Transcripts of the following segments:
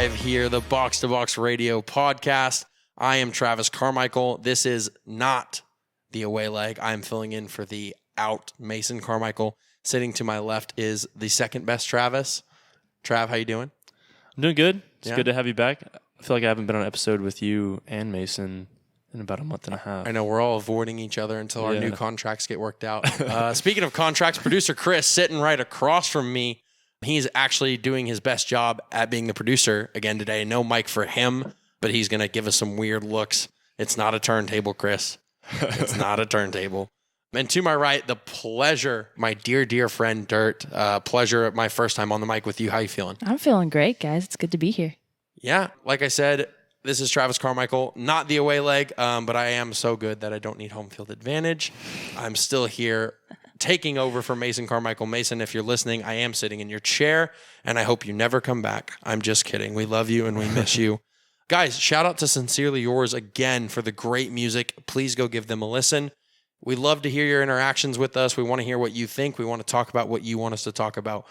live here, the Box to Box Radio podcast. I am Travis Carmichael. This is not the away leg. I am filling in for the out Mason Carmichael. Sitting to my left is the second best Travis. Trav, how you doing? I'm doing good. It's good to have you back. I feel like I haven't been on an episode with you and Mason in about a month and a half. I know, we're all avoiding each other until our new contracts get worked out. Speaking of contracts, producer Chris sitting right across from me. He's actually doing his best job at being the producer again today. No mic for him, but he's going to give us some weird looks. It's not a turntable, Chris. It's not a turntable. And to my right, the pleasure, my dear, dear friend, Dirt. Pleasure, my first time on the mic with you. How you feeling? I'm feeling great, guys. It's good to be here. Yeah, like I said, this is Travis Carmichael, not the away leg, but I am so good that I don't need home field advantage. I'm still here taking over for Mason Carmichael. Mason, if you're listening, I am sitting in your chair, and I hope you never come back. I'm just kidding. We love you, and we miss you. Guys, shout out to Sincerely Yours again for the great music. Please go give them a listen. We love to hear your interactions with us. We want to hear what you think. We want to talk about what you want us to talk about.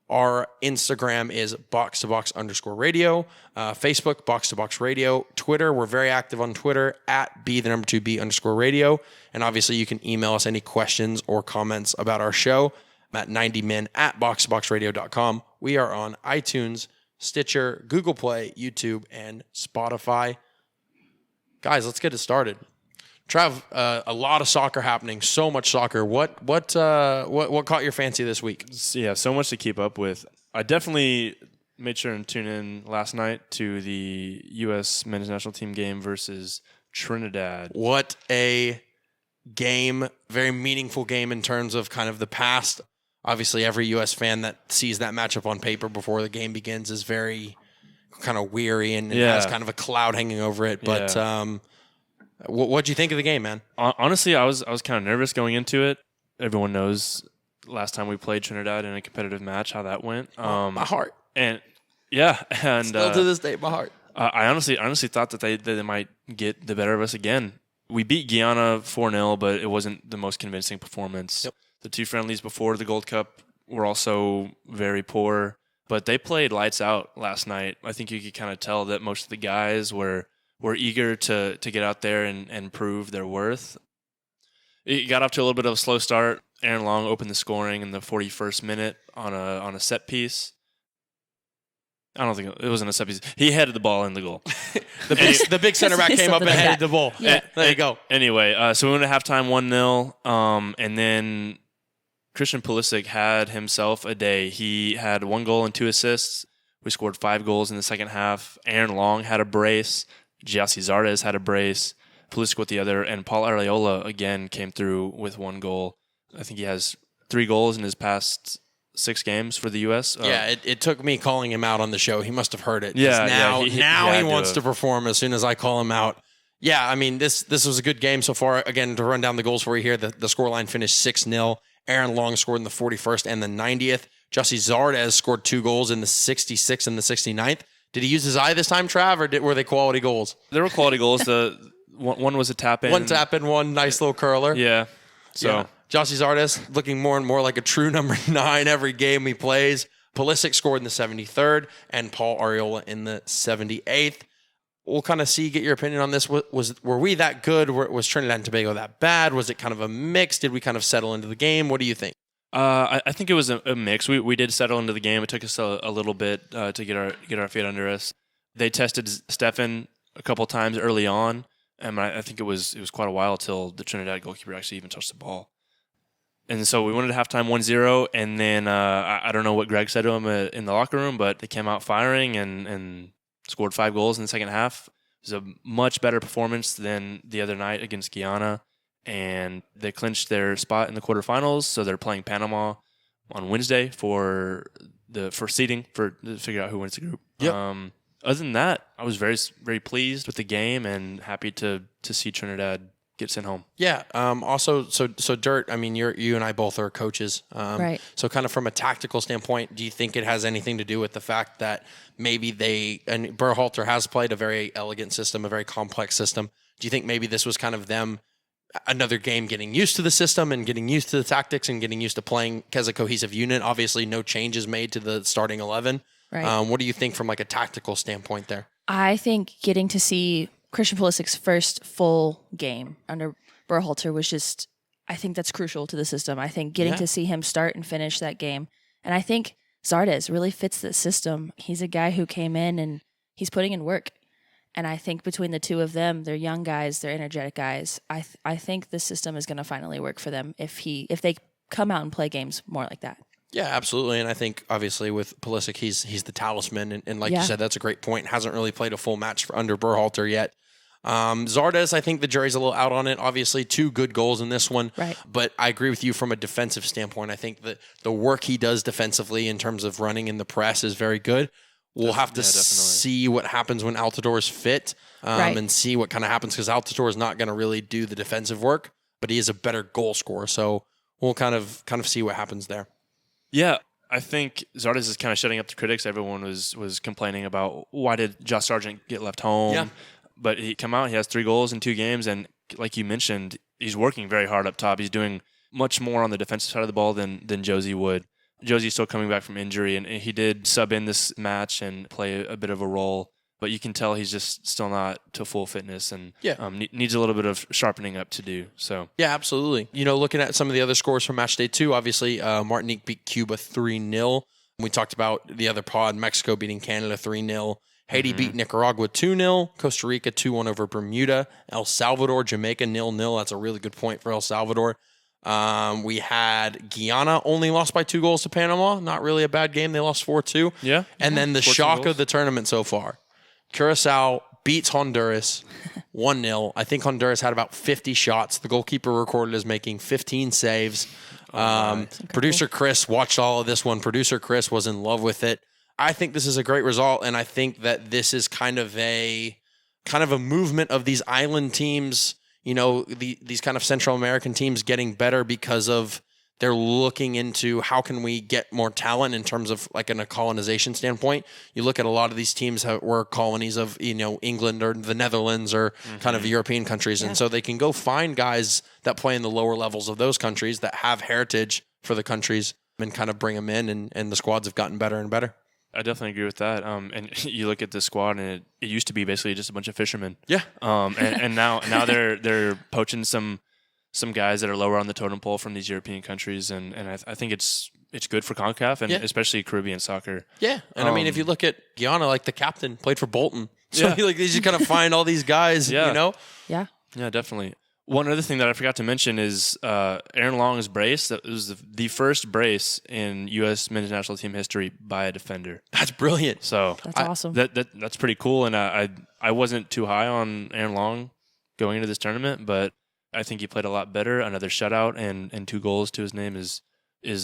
Our Instagram is box_radio, Facebook, box radio, Twitter. We're very active on Twitter at @B_radio. And obviously you can email us any questions or comments about our show at 90min@box2boxradio.com. We are on iTunes, Stitcher, Google Play, YouTube, and Spotify. Guys, let's get it started. Trav, a lot of soccer happening, so much soccer. What caught your fancy this week? Yeah, so much to keep up with. I definitely made sure and tune in last night to the U.S. men's national team game versus Trinidad. What a game. Very meaningful game in terms of kind of the past. Obviously, every U.S. fan that sees that matchup on paper before the game begins is very kind of weary and has kind of a cloud hanging over it. But what'd you think of the game, man? Honestly, I was kind of nervous going into it. Everyone knows last time we played Trinidad in a competitive match how that went. My heart. And still to this day, my heart. I honestly thought that they might get the better of us again. We beat Guyana 4-0, but it wasn't the most convincing performance. Yep. The two friendlies before the Gold Cup were also very poor, but they played lights out last night. I think you could kind of tell that most of the guys were eager to get out there and prove their worth. It got off to a little bit of a slow start. Aaron Long opened the scoring in the 41st minute on a set piece. I don't think it wasn't a set piece. He headed the ball in the goal. the big center back came up and headed the ball. Yeah. There you go. Anyway, so we went to halftime 1-0, and then Christian Pulisic had himself a day. He had 1 goal and 2 assists. We scored 5 goals in the second half. Aaron Long had a brace. Giassi Zardes had a brace, Pulisic with the other, and Paul Arriola again came through with 1 goal. I think he has 3 goals in his past 6 games for the U.S. It took me calling him out on the show. He must have heard it. Yeah, he wants to perform as soon as I call him out. Yeah, I mean, this was a good game so far. Again, to run down the goals for you here, the scoreline finished 6-0. Aaron Long scored in the 41st and the 90th. Giassi Zardes scored 2 goals in the 66th and the 69th. Did he use his eye this time, Trav, or were they quality goals? There were quality goals. One was a tap-in. One tap-in, one nice little curler. Yeah. So Giassi Zardes looking more and more like a true number 9 every game he plays. Pulisic scored in the 73rd, and Paul Arriola in the 78th. We'll kind of get your opinion on this. Were we that good? Was Trinidad and Tobago that bad? Was it kind of a mix? Did we kind of settle into the game? What do you think? I think it was a mix. We did settle into the game. It took us a little bit to get our feet under us. They tested Stefan a couple times early on, and I think it was quite a while till the Trinidad goalkeeper actually even touched the ball. And so we went at halftime 1-0, and then I don't know what Greg said to him in the locker room, but they came out firing and scored 5 goals in the second half. It was a much better performance than the other night against Guyana. And they clinched their spot in the quarterfinals, so they're playing Panama on Wednesday for seeding to figure out who wins the group. Yep. Other than that, I was very, very pleased with the game and happy to see Trinidad get sent home. Yeah. Also, so Dirt, I mean, you and I both are coaches. Right. So kind of from a tactical standpoint, do you think it has anything to do with the fact that maybe and Berhalter has played a very elegant system, a very complex system. Do you think maybe this was kind of them another game getting used to the system and getting used to the tactics and getting used to playing as a cohesive unit? Obviously, no changes made to the starting 11. Right. What do you think from like a tactical standpoint there? I think getting to see Christian Pulisic's first full game under Berhalter was just, I think that's crucial to the system. I think getting to see him start and finish that game. And I think Zardes really fits the system. He's a guy who came in and he's putting in work. And I think between the two of them, they're young guys, they're energetic guys. I think the system is going to finally work for them if they come out and play games more like that. Yeah, absolutely. And I think obviously with Pulisic, he's the talisman. And like you said, that's a great point. Hasn't really played a full match under Berhalter yet. Zardes, I think the jury's a little out on it. Obviously, 2 good goals in this one. Right. But I agree with you from a defensive standpoint. I think that the work he does defensively in terms of running in the press is very good. We'll have to see what happens when Altidor's fit and see what kind of happens because Altidor is not going to really do the defensive work, but he is a better goal scorer. So we'll kind of see what happens there. Yeah, I think Zardes is kind of shutting up the critics. Everyone was complaining about why did Josh Sargent get left home? Yeah. But he come out, he has 3 goals in 2 games, and like you mentioned, he's working very hard up top. He's doing much more on the defensive side of the ball than Josie would. Josie's still coming back from injury, and he did sub in this match and play a bit of a role, but you can tell he's just still not to full fitness and needs a little bit of sharpening up to do. So yeah, absolutely. Looking at some of the other scores from match day 2, obviously Martinique beat Cuba 3-0. We talked about the other pod, Mexico beating Canada 3-0. Haiti beat Nicaragua 2-0. Costa Rica 2-1 over Bermuda. El Salvador, Jamaica 0-0. That's a really good point for El Salvador. We had Guyana only lost by 2 goals to Panama. Not really a bad game. They lost 4-2. Yeah. And then the shock of the tournament so far. Curacao beats Honduras 1-0. I think Honduras had about 50 shots. The goalkeeper recorded as making 15 saves. Producer Chris watched all of this one. Producer Chris was in love with it. I think this is a great result, and I think that this is kind of a movement of these island teams, these kind of Central American teams getting better because of they're looking into how can we get more talent in terms of like in a colonization standpoint. You look at a lot of these teams that were colonies of, England or the Netherlands or kind of European countries. And so they can go find guys that play in the lower levels of those countries that have heritage for the countries and kind of bring them in. And the squads have gotten better and better. I definitely agree with that. And you look at the squad, and it used to be basically just a bunch of fishermen. Yeah. And now they're poaching some guys that are lower on the totem pole from these European countries, and I think it's good for CONCACAF and especially Caribbean soccer. Yeah, and I mean, if you look at Guyana, like the captain played for Bolton, so they just kind of find all these guys, Yeah. Yeah, definitely. One other thing that I forgot to mention is Aaron Long's brace. That was the first brace in U.S. men's national team history by a defender. That's brilliant. So that's awesome. That's pretty cool. And I wasn't too high on Aaron Long going into this tournament, but I think he played a lot better. Another shutout and 2 goals to his name is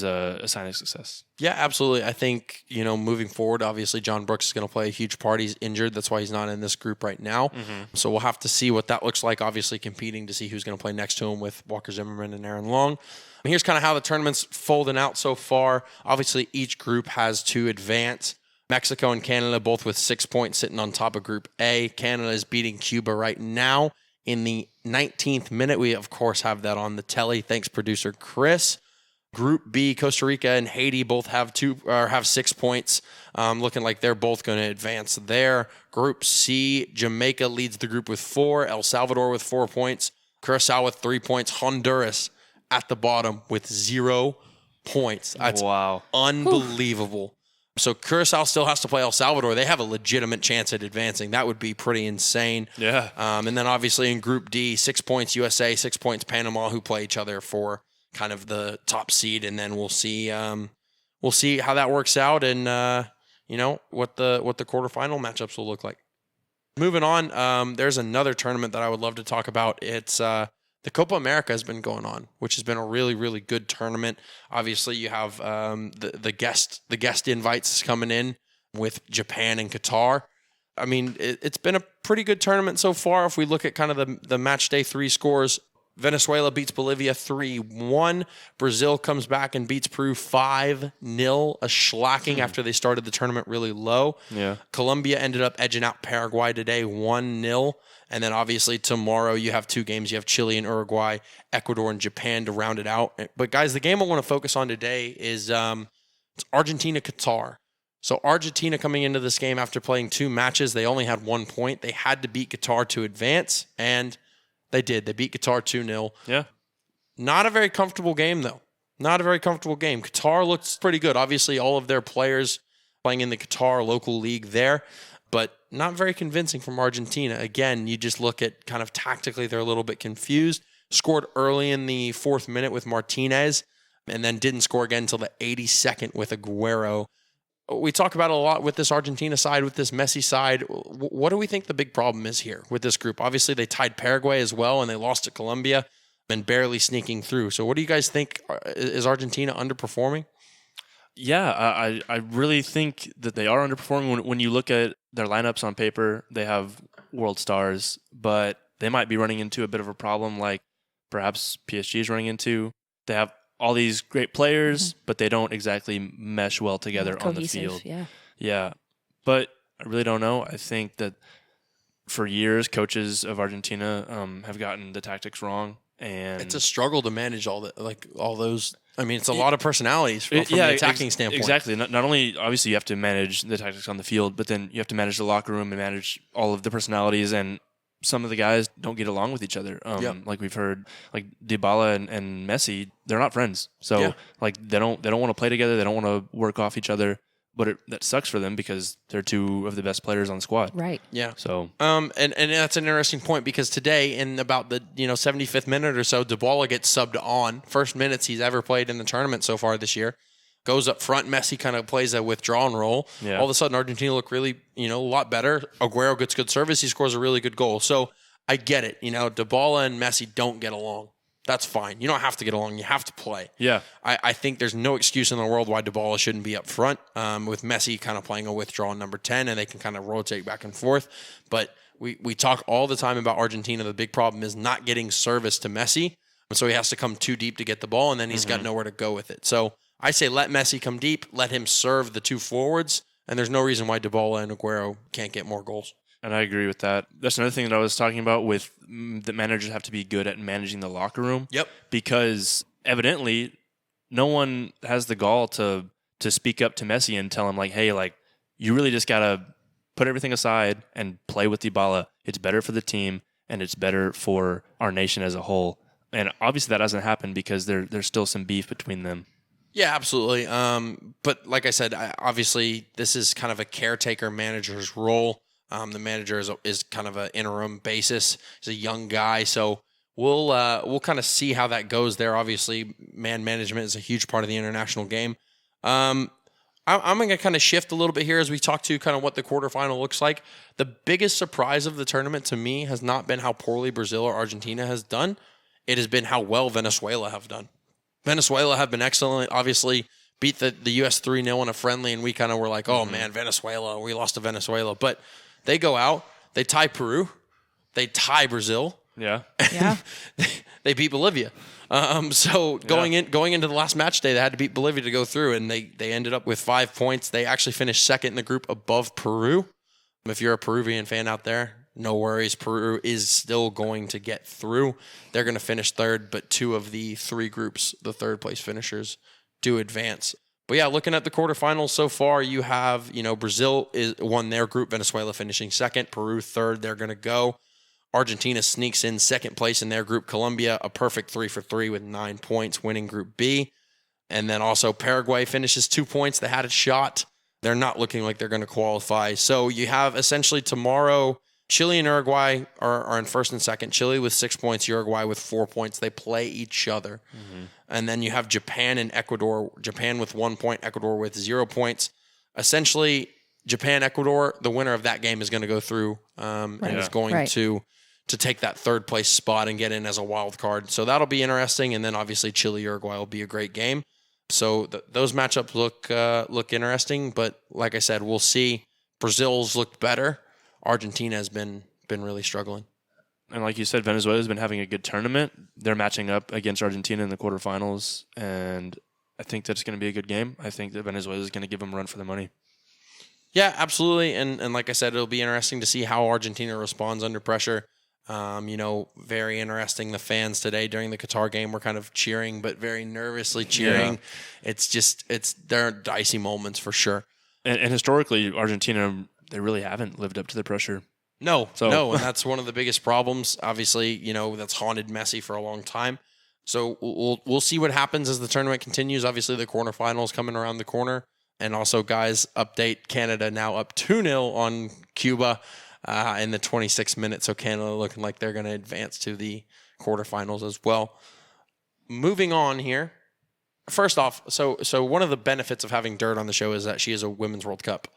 a sign of success. Yeah, absolutely. I think, moving forward, obviously John Brooks is going to play a huge part. He's injured. That's why he's not in this group right now. So we'll have to see what that looks like, obviously competing to see who's going to play next to him with Walker Zimmerman and Aaron Long. And here's kind of how the tournament's folding out so far. Obviously, each group has 2 advance. Mexico and Canada both with 6 points sitting on top of Group A. Canada is beating Cuba right now in the 19th minute. We, of course, have that on the telly. Thanks, producer Chris. Group B, Costa Rica and Haiti both have 6 points, looking like they're both going to advance there. Group C, Jamaica leads the group with 4, El Salvador with 4 points, Curacao with 3 points, Honduras at the bottom with 0 points. That's unbelievable. So Curacao still has to play El Salvador. They have a legitimate chance at advancing. That would be pretty insane. Yeah. And then obviously in Group D, 6 points USA, 6 points Panama, who play each other for kind of the top seed, and then we'll see how that works out, and what the quarterfinal matchups will look like. Moving on, there's another tournament that I would love to talk about. It's the Copa America has been going on, which has been a really, really good tournament. Obviously, you have the guest invites coming in with Japan and Qatar. I mean, it's been a pretty good tournament so far. If we look at kind of the match day 3 scores. Venezuela beats Bolivia 3-1. Brazil comes back and beats Peru 5-0, a shellacking after they started the tournament really low. Yeah. Colombia ended up edging out Paraguay today 1-0. And then obviously tomorrow you have 2 games. You have Chile and Uruguay, Ecuador and Japan to round it out. But guys, the game I want to focus on today is it's Argentina-Qatar. So Argentina coming into this game after playing 2 matches, they only had 1 point. They had to beat Qatar to advance, and they did. They beat Qatar 2-0. Yeah. Not a very comfortable game, though. Not a very comfortable game. Qatar looks pretty good. Obviously, all of their players playing in the Qatar local league there, but not very convincing from Argentina. Again, you just look at kind of tactically, they're a little bit confused. Scored early in the 4th minute with Martinez, and then didn't score again until the 82nd with Aguero. We talk about it a lot with this Argentina side, with this Messi side. What do we think the big problem is here with this group? Obviously, they tied Paraguay as well, and they lost to Colombia and barely sneaking through. So what do you guys think? Is Argentina underperforming? Yeah, I really think that they are underperforming. When you look at their lineups on paper, they have world stars, but they might be running into a bit of a problem like perhaps PSG is running into. They have all these great players, but they don't exactly mesh well together on the field. Yeah. But I really don't know. I think that for years, coaches of Argentina have gotten the tactics wrong, and it's a struggle to manage all those. I mean, it's a lot of personalities from the attacking standpoint. Exactly. Not only obviously you have to manage the tactics on the field, but then you have to manage the locker room and manage all of the personalities, and some of the guys don't get along with each other. Like we've heard, like Dybala and Messi, they're not friends. So like they don't want to play together. They don't want to work off each other. But that sucks for them because they're 2 of the best players on the squad. Right. Yeah. So and that's an interesting point because today in about the 75th minute or so, Dybala gets subbed on. First minutes he's ever played in the tournament so far this year. Goes up front. Messi kind of plays a withdrawn role. Yeah. All of a sudden, Argentina look really, a lot better. Aguero gets good service. He scores a really good goal. So I get it. Dybala and Messi don't get along. That's fine. You don't have to get along. You have to play. Yeah. I think there's no excuse in the world why Dybala shouldn't be up front with Messi kind of playing a withdrawn number 10, and they can kind of rotate back and forth. But we talk all the time about Argentina. The big problem is not getting service to Messi. So he has to come too deep to get the ball, and then he's got nowhere to go with it. So I say let Messi come deep, let him serve the 2 forwards, and there's no reason why Dybala and Aguero can't get more goals. And I agree with that. That's another thing that I was talking about with the managers have to be good at managing the locker room. Yep. Because evidently no one has the gall to speak up to Messi and tell him like, hey, like you really just got to put everything aside and play with Dybala. It's better for the team and it's better for our nation as a whole. And obviously that doesn't happen because there's still some beef between them. Yeah, absolutely. But like I said, obviously this is kind of a caretaker manager's role. The manager is kind of an interim basis. He's a young guy, so we'll kind of see how that goes there. Obviously, man management is a huge part of the international game. I'm going to kind of shift a little bit here as we talk to kind of what the quarterfinal looks like. The biggest surprise of the tournament to me has not been how poorly Brazil or Argentina has done. It has been how well Venezuela have done. Venezuela have been excellent. Obviously, beat the U.S. 3-0 in a friendly, and we kind of were like, oh, man, Venezuela, we lost to Venezuela. But they go out, they tie Peru, they tie Brazil. Yeah. Yeah. They beat Bolivia. So going into the last match day, they had to beat Bolivia to go through, and they ended up with 5 points. They actually finished second in the group above Peru. If you're a Peruvian fan out there, no worries. Peru is still going to get through. They're going to finish third, but 2 of the 3 groups, the third place finishers, do advance. But yeah, looking at the quarterfinals so far, you have, Brazil won their group, Venezuela finishing second, Peru third, they're going to go. Argentina sneaks in second place in their group, Colombia, a perfect 3 for 3 with 9 points, winning Group B. And then also Paraguay finishes 2 points. They had a shot. They're not looking like they're going to qualify. So you have essentially tomorrow, Chile and Uruguay are in first and second. Chile with 6 points, Uruguay with 4 points. They play each other. Mm-hmm. And then you have Japan and Ecuador. Japan with 1 point, Ecuador with 0 points. Essentially, Japan, Ecuador, the winner of that game is going to go through and is going to take that third place spot and get in as a wild card. So that'll be interesting. And then obviously Chile, Uruguay will be a great game. So those matchups look interesting. But like I said, we'll see. Brazil's looked better. Argentina has been really struggling. And like you said, Venezuela's been having a good tournament. They're matching up against Argentina in the quarterfinals, and I think that's going to be a good game. I think that Venezuela is going to give them a run for the money. Yeah, absolutely. And like I said, it'll be interesting to see how Argentina responds under pressure. Very interesting. The fans today during the Qatar game were kind of cheering, but very nervously cheering. Yeah. There are dicey moments for sure. And historically, Argentina, they really haven't lived up to the pressure. No, and that's one of the biggest problems. Obviously, that's haunted Messi for a long time. So we'll see what happens as the tournament continues. Obviously, the quarterfinals coming around the corner. And also, guys, update, Canada now up 2-0 on Cuba in the 26th minute. So Canada looking like they're going to advance to the quarterfinals as well. Moving on here. First off, so one of the benefits of having Dirt on the show is that she is a Women's World Cup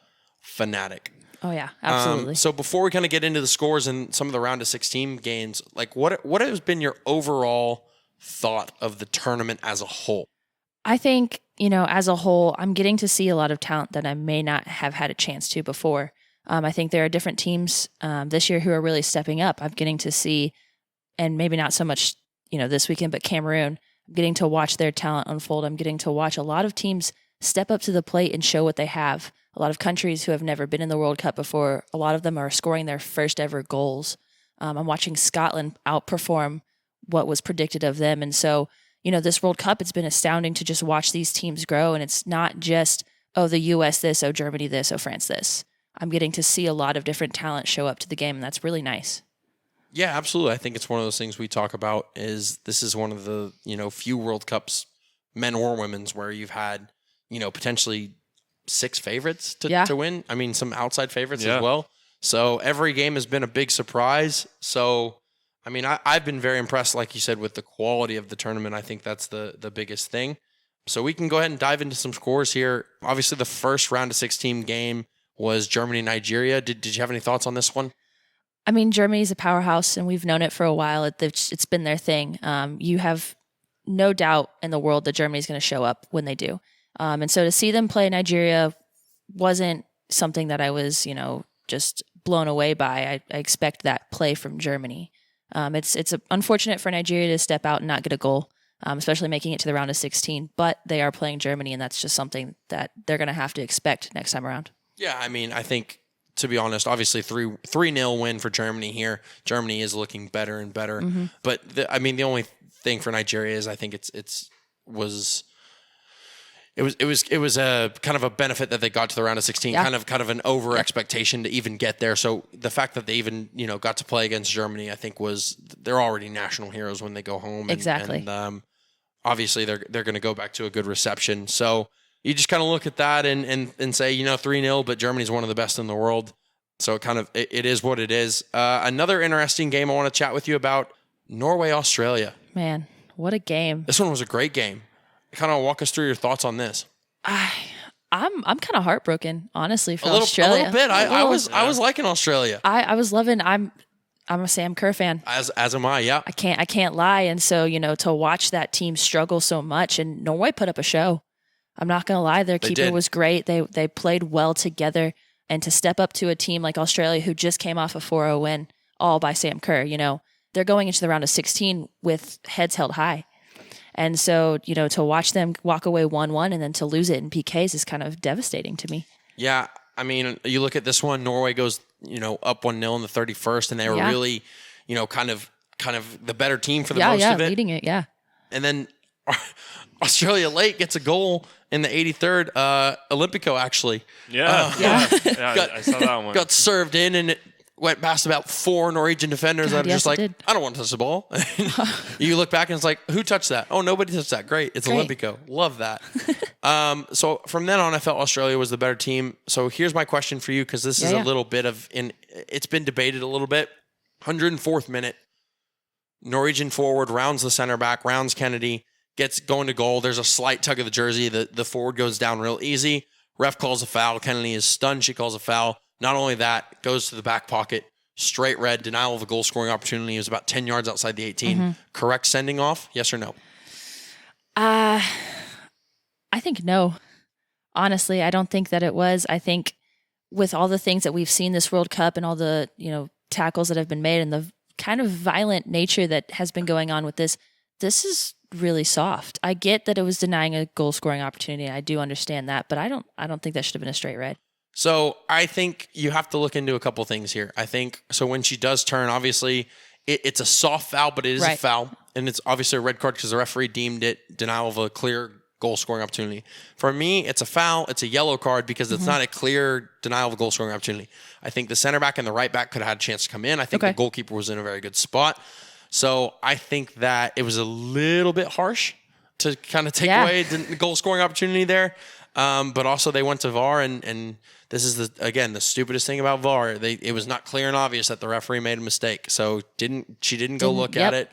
fanatic. Oh, yeah, absolutely. So before we kind of get into the scores and some of the round of 16 games, like what has been your overall thought of the tournament as a whole? I think, as a whole, I'm getting to see a lot of talent that I may not have had a chance to before. I think there are different teams this year who are really stepping up. I'm getting to see, and maybe not so much, this weekend, but Cameroon, I'm getting to watch their talent unfold. I'm getting to watch a lot of teams step up to the plate and show what they have. A lot of countries who have never been in the World Cup before, a lot of them are scoring their first ever goals. I'm watching Scotland outperform what was predicted of them. And so, this World Cup, it's been astounding to just watch these teams grow. And it's not just, the US this, Germany this, France this. I'm getting to see a lot of different talent show up to the game, and that's really nice. Yeah, absolutely. I think it's one of those things we talk about is this is one of the, few World Cups, men or women's, where you've had, potentially 6 favorites to win. I mean, some outside favorites as well. So every game has been a big surprise. So, I mean, I've been very impressed, like you said, with the quality of the tournament. I think that's the biggest thing. So we can go ahead and dive into some scores here. Obviously, the first round of 16 game was Germany-Nigeria. Did you have any thoughts on this one? I mean, Germany's a powerhouse, and we've known it for a while. It's been their thing. You have no doubt in the world that Germany's going to show up when they do. And so to see them play Nigeria wasn't something that I was, just blown away by. I expect that play from Germany. It's unfortunate for Nigeria to step out and not get a goal, especially making it to the round of 16. But they are playing Germany, and that's just something that they're going to have to expect next time around. Yeah, I mean, I think, to be honest, obviously 3-0 win for Germany here. Germany is looking better and better. Mm-hmm. But the only thing for Nigeria is I think it was a kind of a benefit that they got to the round of 16, kind of an over expectation to even get there. So the fact that they even, got to play against Germany, I think they're already national heroes when they go home. Exactly. And obviously they're going to go back to a good reception. So you just kind of look at that and say, 3-0, but Germany's one of the best in the world. So it is what it is. Another interesting game I want to chat with you about, Norway-Australia. Man, what a game. This one was a great game. Kind of walk us through your thoughts on this. I'm kind of heartbroken, honestly, for Australia. A little bit. I was liking Australia. I was loving. I'm a Sam Kerr fan. As am I. Yeah. I can't lie. And so to watch that team struggle so much, and Norway put up a show. I'm not gonna lie. Their keeper was great. They played well together, and to step up to a team like Australia, who just came off a 4-0 win, all by Sam Kerr. They're going into the round of 16 with heads held high. And so, to watch them walk away 1-1 and then to lose it in PKs is kind of devastating to me. Yeah. I mean, you look at this one, Norway goes, up 1-0 in the 31st, and they were really, kind of the better team for the most of it. Leading it, yeah. And then Australia late gets a goal in the 83rd. Olympico, actually. Yeah. I saw that one. Got served in, and it went past about 4 Norwegian defenders that are just like, I don't want to touch the ball. You look back and it's like, who touched that? Oh, nobody touched that. Great. It's Olympico. Love that. So from then on, I felt Australia was the better team. So here's my question for you, because this is a little bit of, it's been debated a little bit. 104th minute, Norwegian forward rounds the center back, rounds Kennedy, gets going to goal. There's a slight tug of the jersey. The forward goes down real easy. Ref calls a foul. Kennedy is stunned. She calls a foul. Not only that, goes to the back pocket, straight red, denial of a goal scoring opportunity. It was about 10 yards outside the 18. Mm-hmm. Correct sending off? Yes or no? I think no. Honestly, I don't think that it was. I think with all the things that we've seen this World Cup and all the, tackles that have been made and the kind of violent nature that has been going on with this is really soft. I get that it was denying a goal scoring opportunity. I do understand that, but I don't think that should have been a straight red. So I think you have to look into a couple things here. I think, so when she does turn, obviously it's a soft foul, but it is a foul. And it's obviously a red card because the referee deemed it denial of a clear goal scoring opportunity. For me, it's a foul. It's a yellow card because it's not a clear denial of a goal scoring opportunity. I think the center back and the right back could have had a chance to come in. I think the goalkeeper was in a very good spot. So I think that it was a little bit harsh to kind of take away the goal scoring opportunity there. But also they went to VAR, and this is the stupidest thing about VAR. It was not clear and obvious that the referee made a mistake. So she didn't go look at it.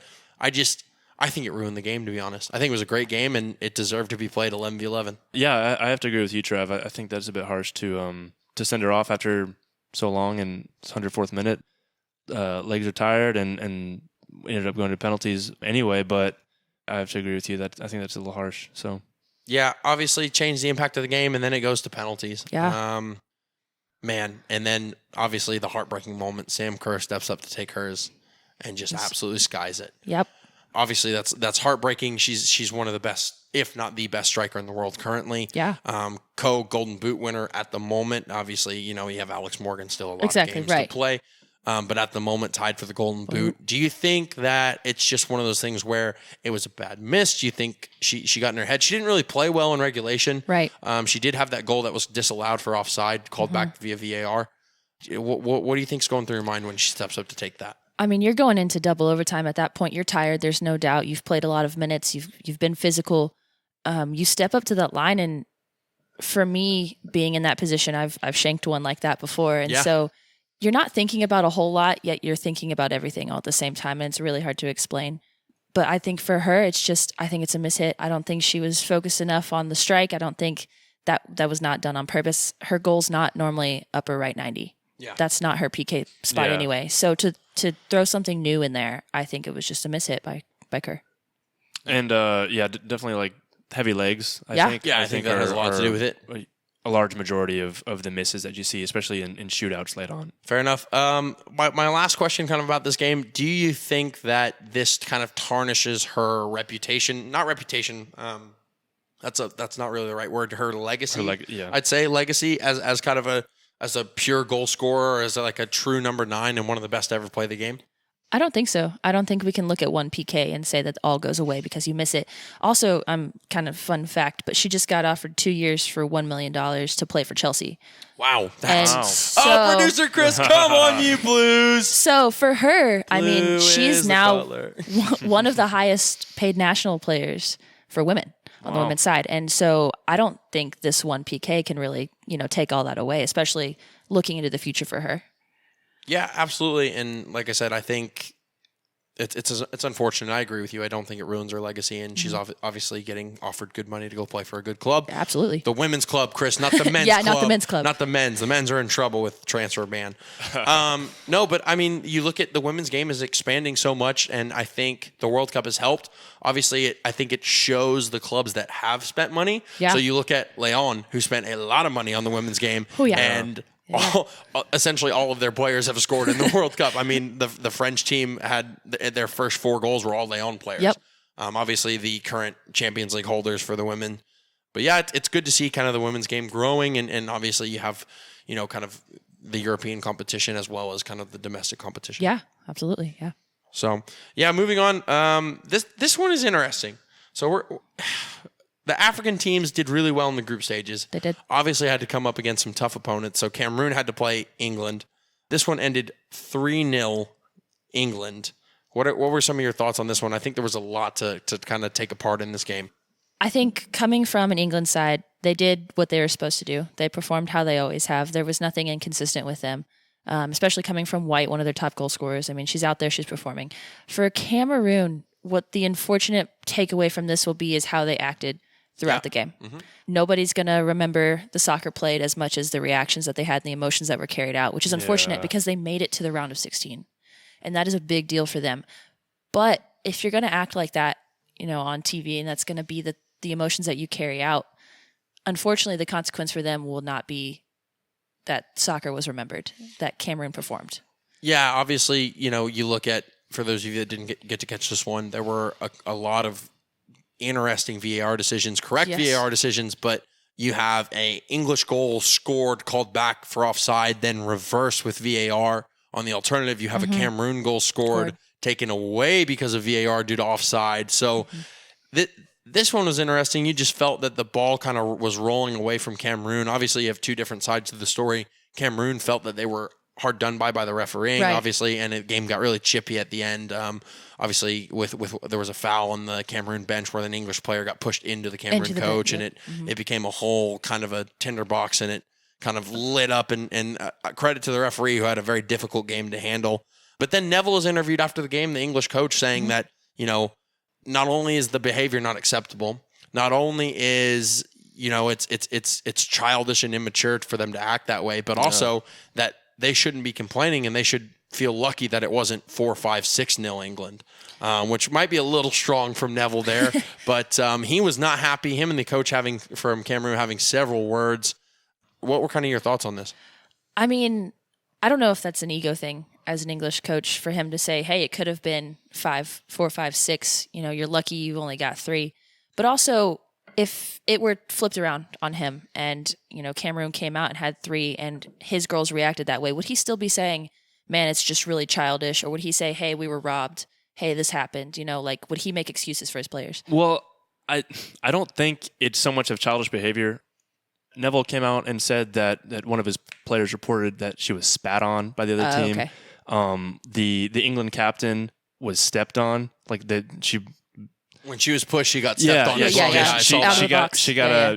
I think it ruined the game, to be honest. I think it was a great game, and it deserved to be played 11v11. Yeah, I have to agree with you, Trev. I think that's a bit harsh to send her off after so long and 104th minute. Legs are tired, and ended up going to penalties anyway. But I have to agree with you that I think that's a little harsh. So yeah, obviously changed the impact of the game, and then it goes to penalties. Yeah. Man, and then obviously the heartbreaking moment. Sam Kerr steps up to take hers, and just absolutely skies it. Yep. Obviously, that's heartbreaking. She's one of the best, if not the best striker in the world currently. Yeah. Golden Boot winner at the moment. Obviously, you have Alex Morgan still a lot of games to play. But at the moment, tied for the Golden Boot. Do you think that it's just one of those things where it was a bad miss? Do you think she got in her head? She didn't really play well in regulation. Right. She did have that goal that was disallowed for offside, called back via VAR. What do you think's going through your mind when she steps up to take that? I mean, you're going into double overtime at that point. You're tired. There's no doubt. You've played a lot of minutes. You've been physical. You step up to that line, and for me, being in that position, I've shanked one like that before, and so you're not thinking about a whole lot, yet you're thinking about everything all at the same time, and it's really hard to explain. But I think for her, I think it's a mishit. I don't think she was focused enough on the strike. I don't think that was not done on purpose. Her goal's not normally upper right 90. Yeah. That's not her PK spot anyway. So to throw something new in there, I think it was just a mishit by Kerr. And definitely like heavy legs. I think that has a lot to do with it. A large majority of the misses that you see, especially in shootouts late on. Fair enough. My last question kind of about this game, do you think that this kind of tarnishes her reputation? Not reputation. That's not really the right word. Her legacy. I'd say legacy as kind of as a pure goal scorer, as like a true number 9 and one of the best to ever play the game. I don't think so. I don't think we can look at one PK and say that all goes away because you miss it. Also, kind of fun fact, but she just got offered 2 years for $1 million to play for Chelsea. Wow. Producer Chris, come on, you Blues. So for her, I mean, she's now one of the highest paid national players for women on the women's side. And so I don't think this one PK can really, take all that away, especially looking into the future for her. Yeah, absolutely. And like I said, I think it's unfortunate. I agree with you. I don't think it ruins her legacy, and she's obviously getting offered good money to go play for a good club. Yeah, absolutely. The women's club, Chris, not the men's club. Not the men's club. Not the men's. The men's are in trouble with transfer ban. No, but I mean, you look at the women's game is expanding so much, and I think the World Cup has helped. Obviously, I think it shows the clubs that have spent money. Yeah. So you look at Leon, who spent a lot of money on the women's game, and essentially all of their players have scored in the World Cup. I mean, the French team had their first 4 goals were all Leon players. Yep. Obviously, the current Champions League holders for the women. But yeah, it's good to see kind of the women's game growing, and obviously you have, kind of the European competition as well as kind of the domestic competition. Yeah, absolutely. Yeah. So yeah, moving on. This one is interesting. So the African teams did really well in the group stages. They did. Obviously had to come up against some tough opponents. So Cameroon had to play England. This one ended 3-0 England. What were some of your thoughts on this one? I think there was a lot to kind of take apart in this game. I think coming from an England side, they did what they were supposed to do. They performed how they always have. There was nothing inconsistent with them, especially coming from White, one of their top goal scorers. I mean, she's out there, she's performing. For Cameroon, what the unfortunate takeaway from this will be is how they acted throughout the game. Mm-hmm. Nobody's going to remember the soccer played as much as the reactions that they had and the emotions that were carried out, which is unfortunate because they made it to the round of 16. And that is a big deal for them. But if you're going to act like that, on TV, and that's going to be the emotions that you carry out, unfortunately, the consequence for them will not be that soccer was remembered, that Cameroon performed. Yeah, obviously, you look at, for those of you that didn't get to catch this one, there were a lot of interesting VAR decisions, correct VAR decisions, but you have a English goal scored, called back for offside, then reversed with VAR. On the alternative, you have a Cameroon goal scored, taken away because of VAR due to offside. So This one was interesting. You just felt that the ball kind of was rolling away from Cameroon. Obviously, you have two different sides to the story. Cameroon felt that they were hard done by the refereeing, obviously, and the game got really chippy at the end. Obviously, with there was a foul on the Cameroon bench where an English player got pushed into the Cameroon coach, and it became a whole kind of a tinderbox, and it kind of lit up. And credit to the referee who had a very difficult game to handle. But then Neville was interviewed after the game, the English coach, saying that, not only is the behavior not acceptable, not only is, it's childish and immature for them to act that way, but also that they shouldn't be complaining and they should feel lucky that it wasn't 4-5, 6-0 England, which might be a little strong from Neville there. But he was not happy. Him and the coach from Cameroon having several words. What were kind of your thoughts on this? I mean, I don't know if that's an ego thing as an English coach for him to say, hey, it could have been 4, 5, 6. You're lucky you only got 3. But also, if it were flipped around on him and, Cameroon came out and had 3 and his girls reacted that way, would he still be saying, man, it's just really childish? Or would he say, hey, we were robbed. Hey, this happened. Would he make excuses for his players? Well, I don't think it's so much of childish behavior. Neville came out and said that one of his players reported that she was spat on by the other team. Okay. The England captain was stepped on. When she was pushed, she got stepped on.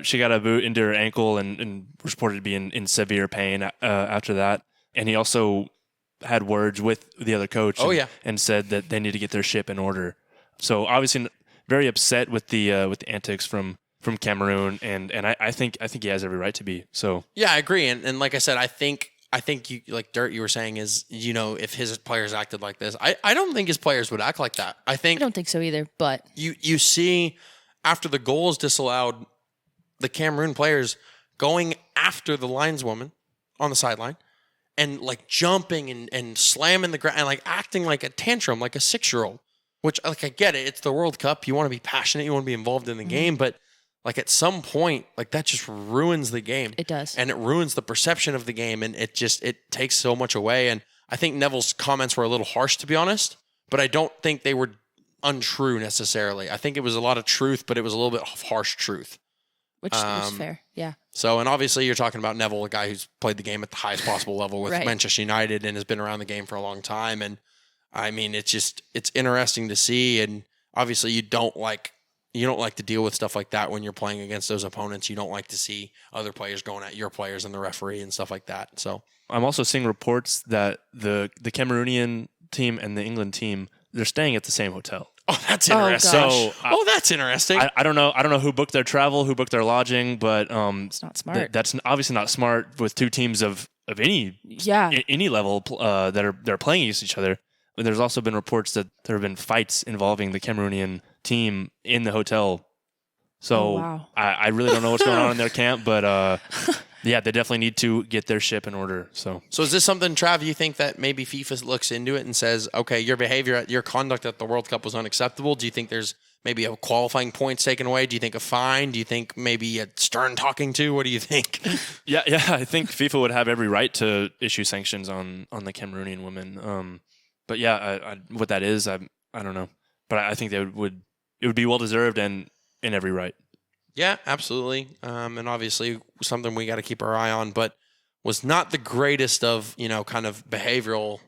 She got a boot into her ankle and was reported to be in severe pain after that. And he also had words with the other coach. And said that they need to get their ship in order. So obviously, very upset with the antics from Cameroon, and I think he has every right to be. So yeah, I agree. And like I said, I think you, like Dirt, you were saying is, if his players acted like this, I don't think his players would act like that. I don't think so either, but you see after the goal is disallowed, the Cameroon players going after the lineswoman on the sideline and like jumping and slamming the ground and like acting like a tantrum, like a 6-year-old, which like, I get it. It's the World Cup. You want to be passionate. You want to be involved in the game, but like at some point, like that just ruins the game. It does. And it ruins the perception of the game. And it takes so much away. And I think Neville's comments were a little harsh, to be honest, but I don't think they were untrue necessarily. I think it was a lot of truth, but it was a little bit of harsh truth. Which is fair. Yeah. So, and obviously you're talking about Neville, a guy who's played the game at the highest possible level with Manchester United and has been around the game for a long time. And I mean, it's interesting to see. And obviously you don't like to deal with stuff like that when you're playing against those opponents. You don't like to see other players going at your players and the referee and stuff like that. So I'm also seeing reports that the Cameroonian team and the England team, they're staying at the same hotel. Oh, that's interesting. That's interesting. I don't know who booked their travel, who booked their lodging, but it's not smart. That's obviously not smart with two teams of any level that they're playing against each other. But there's also been reports that there have been fights involving the Cameroonian team in the hotel. So I really don't know what's going on in their camp, but yeah, they definitely need to get their ship in order. So is this something, Trav, you think that maybe FIFA looks into it and says, okay, your conduct at the World Cup was unacceptable? Do you think there's maybe a qualifying points taken away? Do you think a fine? Do you think maybe a stern talking to? What do you think? Yeah, I think FIFA would have every right to issue sanctions on the Cameroonian women. But yeah, what that is, I don't know. But I think it would be well deserved and in every right. Yeah, absolutely. And obviously something we got to keep our eye on, but was not the greatest of, kind of behavioral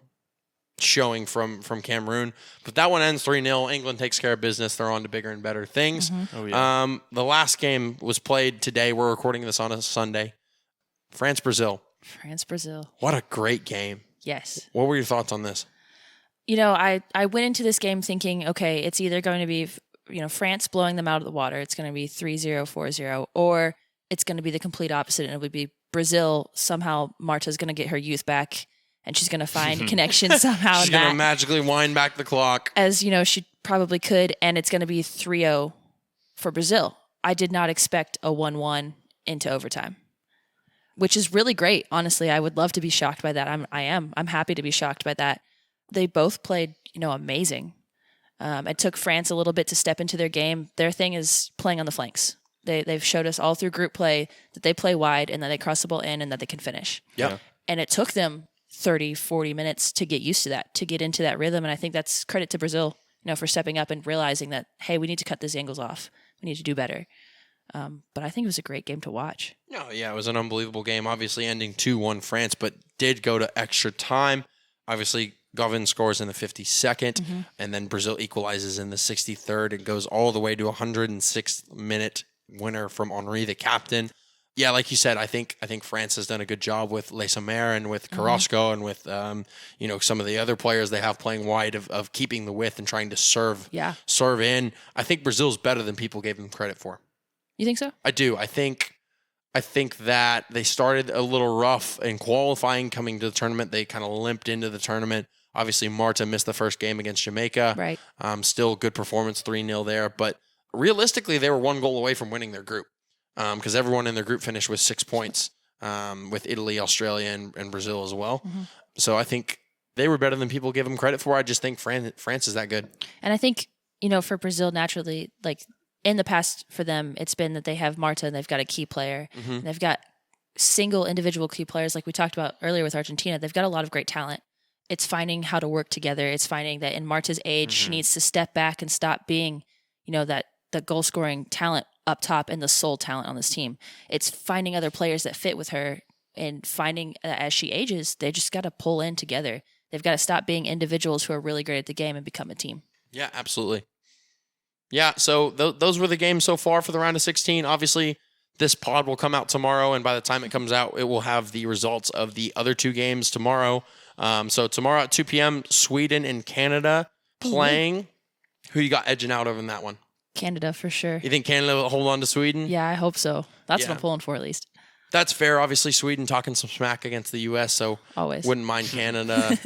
showing from Cameroon. But that one ends 3-0. England takes care of business. They're on to bigger and better things. Mm-hmm. Oh, yeah. The last game was played today. We're recording this on a Sunday. France-Brazil. What a great game. Yes. What were your thoughts on this? I went into this game thinking, okay, it's either going to be France blowing them out of the water. It's going to be 3-0, 4-0, or it's going to be the complete opposite. And it would be Brazil. Somehow Marta's going to get her youth back and she's going to find connection somehow. She's going to magically wind back the clock. As she probably could. And it's going to be 3-0 for Brazil. I did not expect a 1-1 into overtime, which is really great. Honestly, I would love to be shocked by that. I'm happy to be shocked by that. They both played, amazing. It took France a little bit to step into their game. Their thing is playing on the flanks. They've showed us all through group play that they play wide and that they cross the ball in and that they can finish. Yeah. And it took them 30, 40 minutes to get used to that, to get into that rhythm. And I think that's credit to Brazil, for stepping up and realizing that, hey, we need to cut these angles off. We need to do better. But I think it was a great game to watch. No, yeah, it was an unbelievable game. Obviously ending 2-1 France, but did go to extra time. Obviously, Govin scores in the 52nd, and then Brazil equalizes in the 63rd. It goes all the way to a 106th minute winner from Henri, the captain. Yeah, like you said, I think France has done a good job with Les Sommer and with Carrasco and with some of the other players they have playing wide of keeping the width and trying to serve in. I think Brazil's better than people gave them credit for. You think so? I do. I think that they started a little rough in qualifying coming to the tournament. They kind of limped into the tournament. Obviously, Marta missed the first game against Jamaica. Right. Still good performance, 3-0 there. But realistically, they were 1 goal away from winning their group because everyone in their group finished with 6 points with Italy, Australia, and Brazil as well. So I think they were better than people give them credit for. I just think France is that good. And I think, for Brazil, naturally, like in the past for them, it's been that they have Marta and they've got a key player. And they've got single individual key players like we talked about earlier with Argentina. They've got a lot of great talent. It's finding how to work together. It's finding that in Marta's age, she needs to step back and stop being, that the goal-scoring talent up top and the sole talent on this team. It's finding other players that fit with her and finding that as she ages, they just got to pull in together. They've got to stop being individuals who are really great at the game and become a team. Yeah, absolutely. Yeah, so those were the games so far for the round of 16. Obviously, this pod will come out tomorrow, and by the time it comes out, it will have the results of the other 2 games tomorrow. So tomorrow at 2 p.m., Sweden and Canada playing. Who you got edging out over in that one? Canada, for sure. You think Canada will hold on to Sweden? Yeah, I hope so. That's what I'm pulling for, at least. That's fair. Obviously, Sweden talking some smack against the U.S., so always wouldn't mind Canada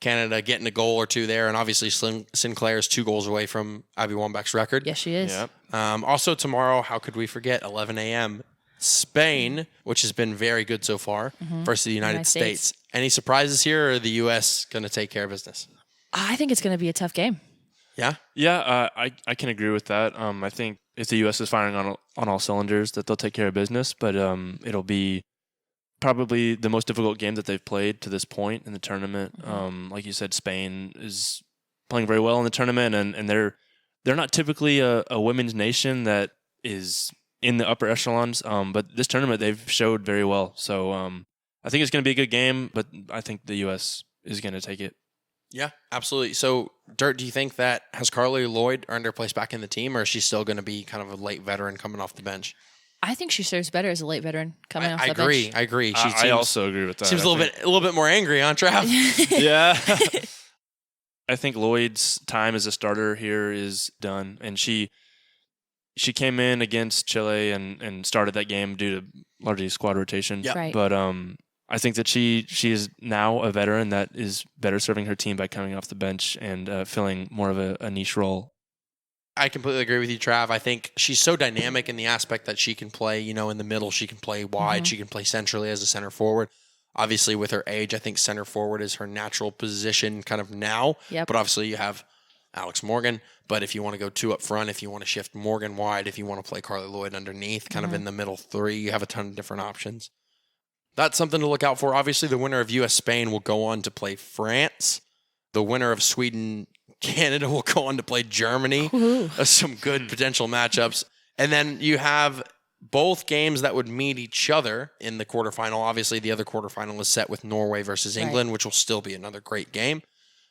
getting a goal or 2 there. And obviously, Sinclair's 2 goals away from Abby Wambach's record. Yes, she is. Yep. Also tomorrow, how could we forget, 11 a.m., Spain, which has been very good so far, versus the United States. Any surprises here, or are the U.S. going to take care of business? I think it's going to be a tough game. Yeah? Yeah, I can agree with that. I think if the U.S. is firing on all cylinders, that they'll take care of business, but it'll be probably the most difficult game that they've played to this point in the tournament. Like you said, Spain is playing very well in the tournament, and they're not typically a women's nation that is in the upper echelons, but this tournament they've showed very well. So I think it's going to be a good game, but I think the U.S. is going to take it. Yeah, absolutely. So, Dirt, do you think that has Carly Lloyd earned her place back in the team, or is she still going to be kind of a late veteran coming off the bench? I think she serves better as a late veteran coming off the bench. I agree. I also agree with that. Seems a little bit more angry, huh, Trav? Yeah. I think Lloyd's time as a starter here is done, and she came in against Chile and started that game due to largely squad rotation. Yep. Right. But I think that she is now a veteran that is better serving her team by coming off the bench and filling more of a niche role. I completely agree with you, Trav. I think she's so dynamic in the aspect that she can play, in the middle. She can play wide. She can play centrally as a center forward. Obviously, with her age, I think center forward is her natural position kind of now. Yep. But obviously, you have Alex Morgan. But if you want to go 2 up front, if you want to shift Morgan wide, if you want to play Carly Lloyd underneath, kind of in the middle 3, you have a ton of different options. That's something to look out for. Obviously, the winner of U.S.-Spain will go on to play France. The winner of Sweden-Canada will go on to play Germany. Some good potential matchups. And then you have both games that would meet each other in the quarterfinal. Obviously, the other quarterfinal is set with Norway versus England, which will still be another great game.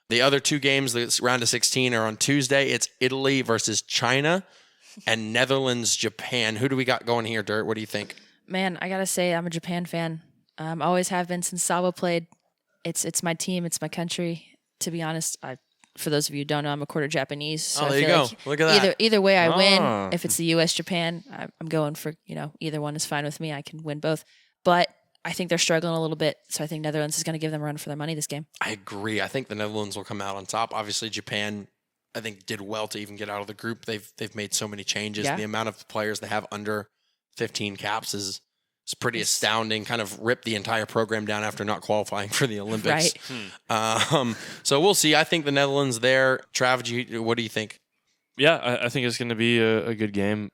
The other 2 games, the round of 16, are on Tuesday. It's Italy versus China and Netherlands, Japan. Who do we got going here, Dirt? What do you think? Man, I got to say, I'm a Japan fan. Always have been since Sawa played. It's my team. It's my country. To be honest, for those of you who don't know, I'm a quarter Japanese. So there you go. Look at that. Either way I win. If it's the U.S. Japan, I'm going for either one is fine with me. I can win both. But I think they're struggling a little bit, so I think Netherlands is going to give them a run for their money this game. I agree. I think the Netherlands will come out on top. Obviously, Japan, I think, did well to even get out of the group. They've made so many changes. Yeah. The amount of players they have under 15 caps is pretty astounding. Kind of ripped the entire program down after not qualifying for the Olympics. Right. So we'll see. I think the Netherlands there. Trav, what do you think? Yeah, I think it's going to be a good game.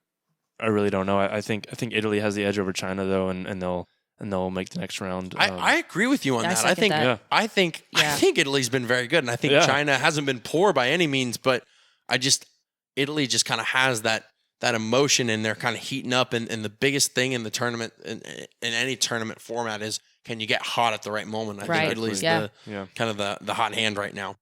I really don't know. I think Italy has the edge over China though, and they'll make the next round. I agree with you on that. I think Italy's been very good, and I think China hasn't been poor by any means. But Italy just kind of has that that emotion and they're kind of heating up. And the biggest thing in the tournament, in any tournament format, is can you get hot at the right moment? I think Italy's kind of the hot hand right now.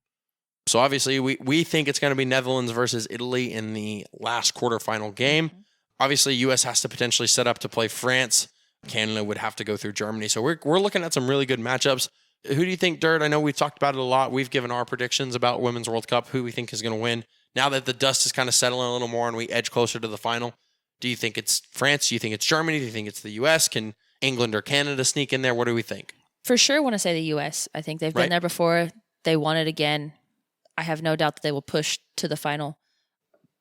So obviously we think it's going to be Netherlands versus Italy in the last quarterfinal game. Mm-hmm. Obviously, U.S. has to potentially set up to play France. Canada would have to go through Germany. So we're looking at some really good matchups. Who do you think, Dirt? I know we've talked about it a lot. We've given our predictions about Women's World Cup, who we think is going to win. Now that the dust is kind of settling a little more and we edge closer to the final, do you think it's France? Do you think it's Germany? Do you think it's the U.S.? Can England or Canada sneak in there? What do we think? For sure want to say the U.S. I think they've been there before. They won it again. I have no doubt that they will push to the final.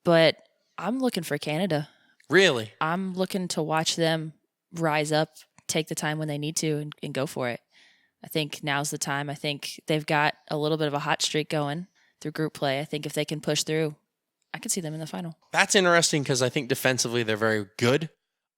But I'm looking for Canada. Really? I'm looking to watch them rise up, take the time when they need to, and go for it. I think now's the time. I think they've got a little bit of a hot streak going through group play. I think if they can push through, I could see them in the final. That's interesting because I think defensively they're very good.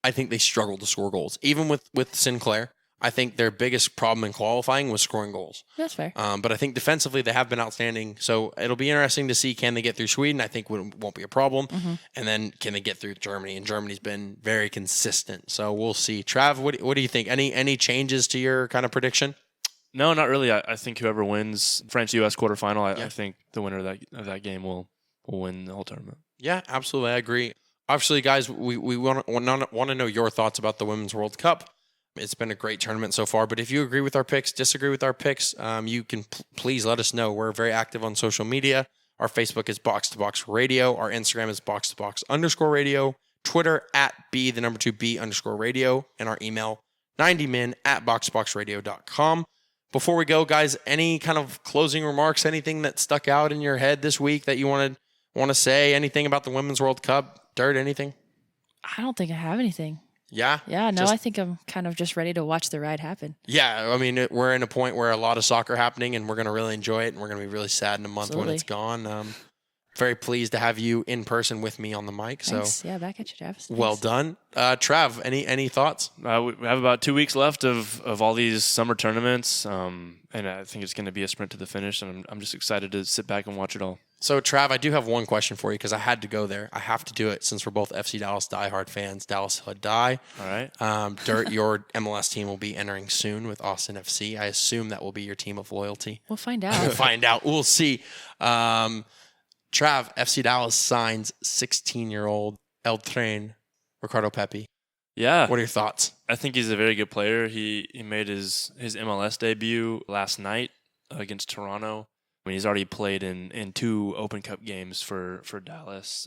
I think they struggle to score goals. Even with Sinclair, I think their biggest problem in qualifying was scoring goals. That's fair. But I think defensively they have been outstanding. So it'll be interesting to see, can they get through Sweden? I think it won't be a problem. Mm-hmm. And then can they get through Germany? And Germany's been very consistent. So we'll see. Trav, what do you think? Any changes to your kind of prediction? No, not really. I think whoever wins France-US quarterfinal, I think the winner of that game will win the whole tournament. Yeah, absolutely. I agree. Obviously, guys, we want to know your thoughts about the Women's World Cup. It's been a great tournament so far, but if you agree with our picks, disagree with our picks, you can please let us know. We're very active on social media. Our Facebook is Box to Box Radio. Our Instagram is Box to Box _radio. Twitter @B_B_radio. And our email 90min@boxtoboxradio.com. Before we go, guys, any kind of closing remarks, anything that stuck out in your head this week that you want to say? Anything about the Women's World Cup? Dirt, anything? I don't think I have anything. Yeah? Yeah, no, I think I'm kind of just ready to watch the ride happen. Yeah, I mean, we're in a point where a lot of soccer happening, and we're going to really enjoy it, and we're going to be really sad in a month when it's gone. Very pleased to have you in person with me on the mic. Thanks. So yeah, back at you, Travis. Thanks. Well done. Trav, any thoughts? We have about 2 weeks left of all these summer tournaments, and I think it's going to be a sprint to the finish, and I'm just excited to sit back and watch it all. So, Trav, I do have one question for you because I had to go there. I have to do it since we're both FC Dallas diehard fans. Dallas Hood die. All right. Dirt, your MLS team will be entering soon with Austin FC. I assume that will be your team of loyalty. We'll find out. We'll find out. We'll see. Trav, FC Dallas signs 16-year-old El Tren, Ricardo Pepi. Yeah. What are your thoughts? I think he's a very good player. He made his MLS debut last night against Toronto. I mean, he's already played in 2 Open Cup games for Dallas.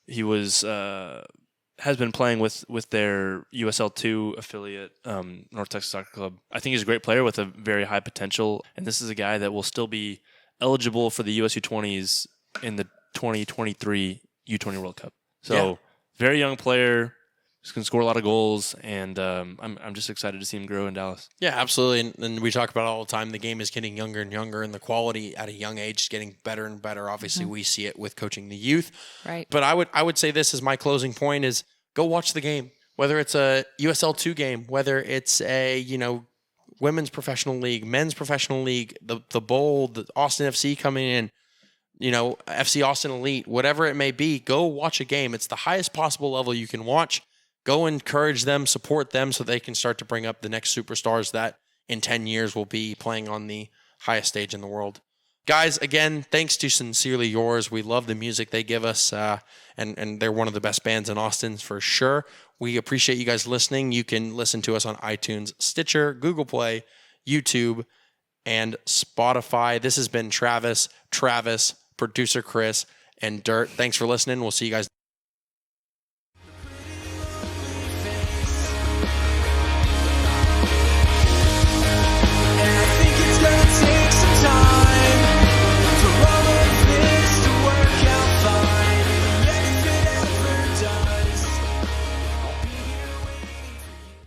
He has been playing with their USL2 affiliate, North Texas Soccer Club. I think he's a great player with a very high potential, and this is a guy that will still be eligible for the US U20s in the 2023 U20 World Cup. So very young player. He's going to score a lot of goals, and I'm just excited to see him grow in Dallas. Yeah, absolutely. And we talk about it all the time. The game is getting younger and younger, and the quality at a young age is getting better and better. Obviously, we see it with coaching the youth. Right. But I would say this as my closing point is go watch the game. Whether it's a USL2 game, whether it's a, women's professional league, men's professional league, the bowl, the Austin FC coming in, FC Austin Elite, whatever it may be, go watch a game. It's the highest possible level you can watch. Go encourage them, support them so they can start to bring up the next superstars that in 10 years will be playing on the highest stage in the world. Guys, again, thanks to Sincerely Yours. We love the music they give us, and they're one of the best bands in Austin for sure. We appreciate you guys listening. You can listen to us on iTunes, Stitcher, Google Play, YouTube, and Spotify. This has been Travis, producer Chris, and Dirt. Thanks for listening. We'll see you guys.